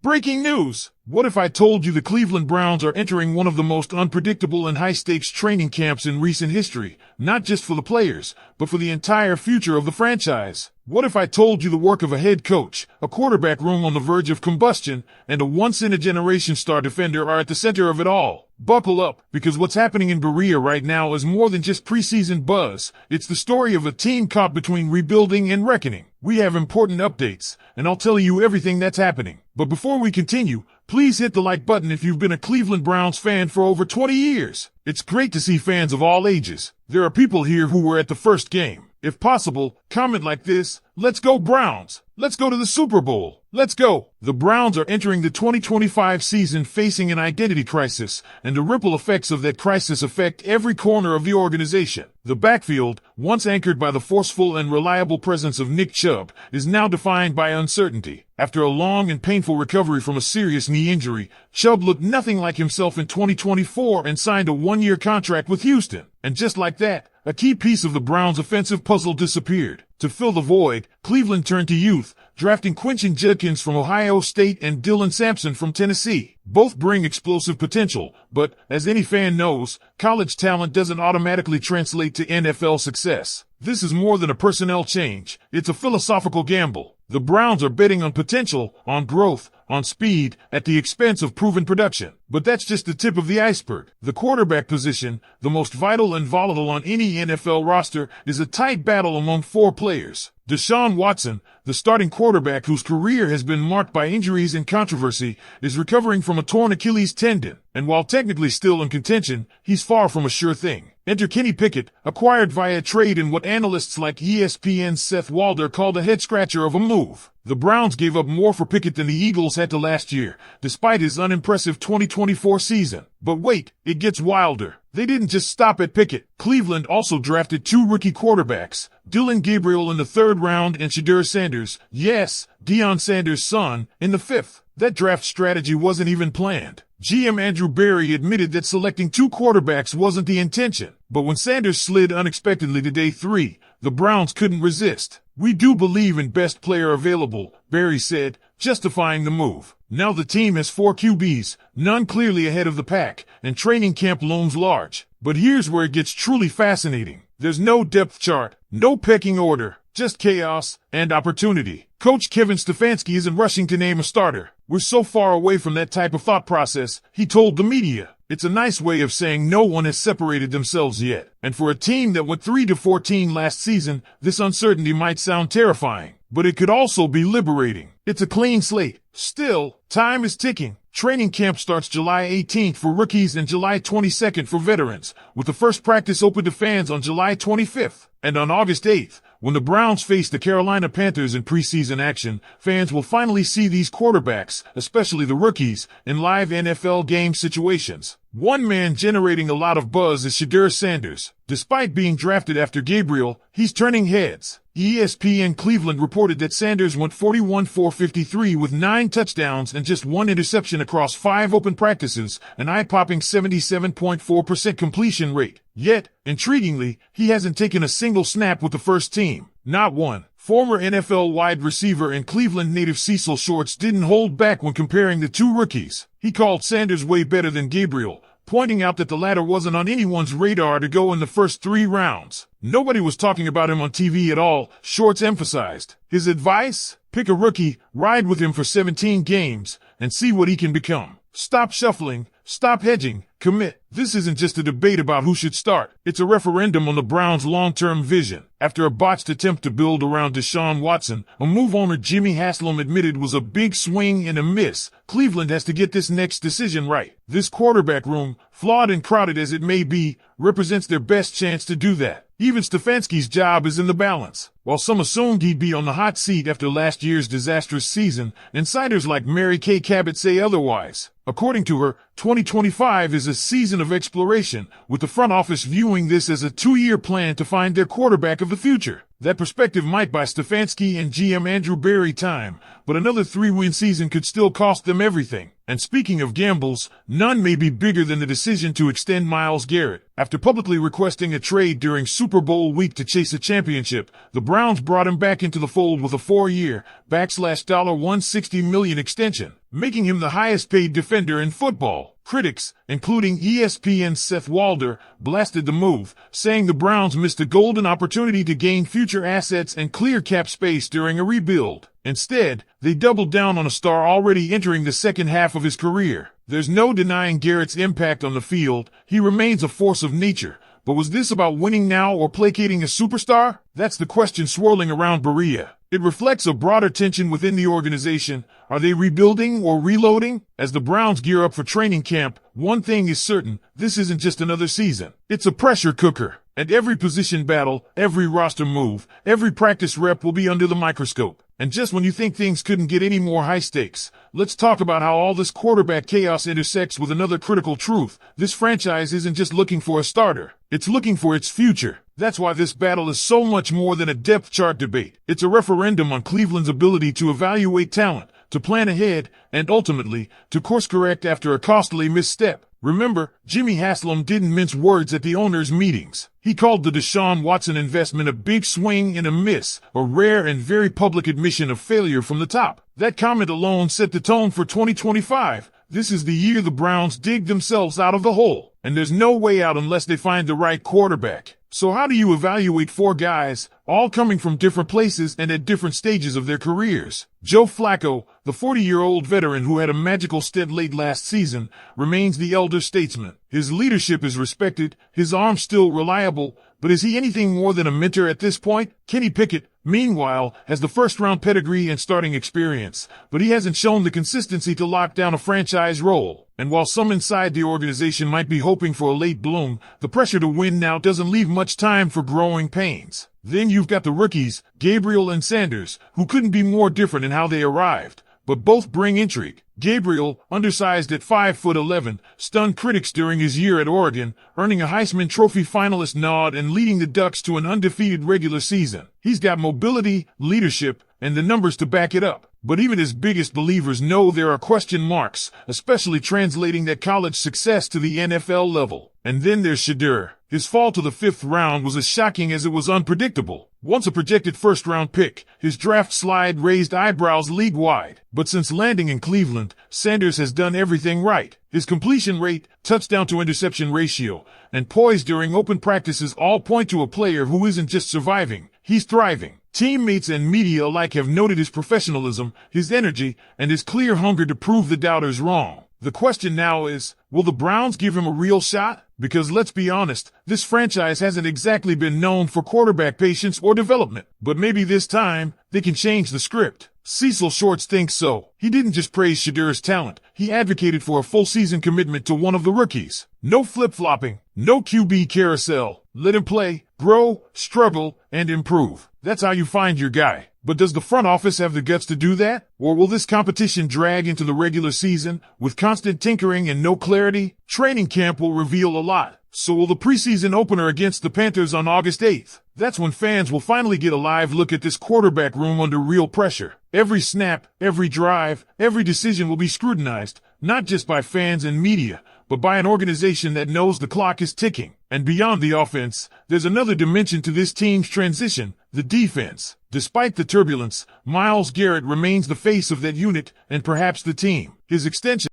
Breaking news! What if I told you the Cleveland Browns are entering one of the most unpredictable and high-stakes training camps in recent history, not just for the players, but for the entire future of the franchise? What if I told you the work of a head coach, a quarterback room on the verge of combustion, and a once-in-a-generation star defender are at the center of it all? Buckle up, because what's happening in Berea right now is more than just preseason buzz. It's the story of a team caught between rebuilding and reckoning. We have important updates, and I'll tell you everything that's happening. But before we continue, please hit the like button if you've been a Cleveland Browns fan for over 20 years. It's great to see fans of all ages. There are people here who were at the first game. If possible, comment like this: "Let's go Browns! Let's go to the Super Bowl! Let's go!" The Browns are entering the 2025 season facing an identity crisis, and the ripple effects of that crisis affect every corner of the organization. The backfield, once anchored by the forceful and reliable presence of Nick Chubb, is now defined by uncertainty. After a long and painful recovery from a serious knee injury, Chubb looked nothing like himself in 2024 and signed a one-year contract with Houston. And just like that, a key piece of the Browns' offensive puzzle disappeared. To fill the void, Cleveland turned to youth, drafting Quentin Judkins from Ohio State and Dylan Sampson from Tennessee. Both bring explosive potential, but, as any fan knows, college talent doesn't automatically translate to NFL success. This is more than a personnel change. It's a philosophical gamble. The Browns are betting on potential, on growth, on speed, at the expense of proven production. But that's just the tip of the iceberg. The quarterback position, the most vital and volatile on any NFL roster, is a tight battle among four players. Deshaun Watson, the starting quarterback whose career has been marked by injuries and controversy, is recovering from a torn Achilles tendon. And while technically still in contention, he's far from a sure thing. Enter Kenny Pickett, acquired via trade in what analysts like ESPN's Seth Walder called a head-scratcher of a move. The Browns gave up more for Pickett than the Eagles had to last year, despite his unimpressive 2024 season. But wait, it gets wilder. They didn't just stop at Pickett. Cleveland also drafted two rookie quarterbacks, Dillon Gabriel in the 3rd round and Shedeur Sanders, yes, Deion Sanders' son, in the 5th. That draft strategy wasn't even planned. GM Andrew Berry admitted that selecting two quarterbacks wasn't the intention. But when Sanders slid unexpectedly to day 3, the Browns couldn't resist. "We do believe in best player available," Berry said, justifying the move. Now the team has 4 QBs, none clearly ahead of the pack, and training camp looms large. But here's where it gets truly fascinating. There's no depth chart, no pecking order, just chaos and opportunity. Coach Kevin Stefanski isn't rushing to name a starter. "We're so far away from that type of thought process," he told the media. It's a nice way of saying no one has separated themselves yet. And for a team that went 3-14 last season, this uncertainty might sound terrifying. But it could also be liberating. It's a clean slate. Still, time is ticking. Training camp starts July 18th for rookies and July 22nd for veterans, with the first practice open to fans on July 25th. And on August 8th, when the Browns face the Carolina Panthers in preseason action, fans will finally see these quarterbacks, especially the rookies, in live NFL game situations. One man generating a lot of buzz is Shedeur Sanders. Despite being drafted after Gabriel, he's turning heads. ESPN Cleveland reported that Sanders went 41-for-53 with 9 touchdowns and just 1 interception across 5 open practices, an eye-popping 77.4% completion rate. Yet, intriguingly, he hasn't taken a single snap with the first team. Not one. Former NFL wide receiver and Cleveland native Cecil Shorts didn't hold back when comparing the two rookies. He called Sanders way better than Gabriel, pointing out that the latter wasn't on anyone's radar to go in the first 3 rounds. Nobody was talking about him on TV at all, Shorts emphasized. His advice? Pick a rookie, ride with him for 17 games, and see what he can become. Stop shuffling, stop hedging, commit. This isn't just a debate about who should start. It's a referendum on the Browns' long-term vision. After a botched attempt to build around Deshaun Watson, a move owner Jimmy Haslam admitted was a big swing and a miss, Cleveland has to get this next decision right. This quarterback room, flawed and crowded as it may be, represents their best chance to do that. Even Stefanski's job is in the balance. While some assumed he'd be on the hot seat after last year's disastrous season, insiders like Mary Kay Cabot say otherwise. According to her, 2025 is a season of exploration, with the front office viewing this as a 2-year plan to find their quarterback of the future. That perspective might buy Stefanski and GM Andrew Berry time, but another 3-win season could still cost them everything. And speaking of gambles, none may be bigger than the decision to extend Myles Garrett. After publicly requesting a trade during Super Bowl week to chase a championship, the Browns brought him back into the fold with a 4-year, $160 million extension, making him the highest paid defender in football. Critics, including ESPN's Seth Walder, blasted the move, saying the Browns missed a golden opportunity to gain future assets and clear cap space during a rebuild. Instead, they doubled down on a star already entering the second half of his career. There's no denying Garrett's impact on the field. He remains a force of nature. But was this about winning now or placating a superstar? That's the question swirling around Berea. It reflects a broader tension within the organization. Are they rebuilding or reloading? As the Browns gear up for training camp, one thing is certain, this isn't just another season. It's a pressure cooker. And every position battle, every roster move, every practice rep will be under the microscope. And just when you think things couldn't get any more high stakes, let's talk about how all this quarterback chaos intersects with another critical truth. This franchise isn't just looking for a starter. It's looking for its future. That's why this battle is so much more than a depth chart debate. It's a referendum on Cleveland's ability to evaluate talent, to plan ahead, and ultimately, to course correct after a costly misstep. Remember, Jimmy Haslam didn't mince words at the owners' meetings. He called the Deshaun Watson investment a big swing and a miss, a rare and very public admission of failure from the top. That comment alone set the tone for 2025. This is the year the Browns dig themselves out of the hole, and there's no way out unless they find the right quarterback. So how do you evaluate 4 guys, all coming from different places and at different stages of their careers? Joe Flacco, the 40-year-old veteran who had a magical stint late last season, remains the elder statesman. His leadership is respected, his arm still reliable, but is he anything more than a mentor at this point? Kenny Pickett, meanwhile, has the first-round pedigree and starting experience, but he hasn't shown the consistency to lock down a franchise role. And while some inside the organization might be hoping for a late bloom, the pressure to win now doesn't leave much time for growing pains. Then you've got the rookies, Gabriel and Sanders, who couldn't be more different in how they arrived, but both bring intrigue. Gabriel, undersized at 5'11", stunned critics during his year at Oregon, earning a Heisman Trophy finalist nod and leading the Ducks to an undefeated regular season. He's got mobility, leadership, and the numbers to back it up. But even his biggest believers know there are question marks, especially translating that college success to the NFL level. And then there's Shedeur. His fall to the 5th round was as shocking as it was unpredictable. Once a projected first-round pick, his draft slide raised eyebrows league-wide. But since landing in Cleveland, Sanders has done everything right. His completion rate, touchdown-to-interception ratio, and poise during open practices all point to a player who isn't just surviving, he's thriving. Teammates and media alike have noted his professionalism, his energy, and his clear hunger to prove the doubters wrong. The question now is, will the Browns give him a real shot? Because let's be honest, this franchise hasn't exactly been known for quarterback patience or development. But maybe this time, they can change the script. Cecil Shorts thinks so. He didn't just praise Shedeur's talent, he advocated for a full season commitment to one of the rookies. No flip-flopping, no QB carousel. Let him play, grow, struggle, and improve. That's how you find your guy. But does the front office have the guts to do that? Or will this competition drag into the regular season, with constant tinkering and no clarity? Training camp will reveal a lot. So will the preseason opener against the Panthers on August 8th. That's when fans will finally get a live look at this quarterback room under real pressure. Every snap, every drive, every decision will be scrutinized, not just by fans and media, but by an organization that knows the clock is ticking. And beyond the offense, there's another dimension to this team's transition, the defense. Despite the turbulence, Myles Garrett remains the face of that unit and perhaps the team. His extension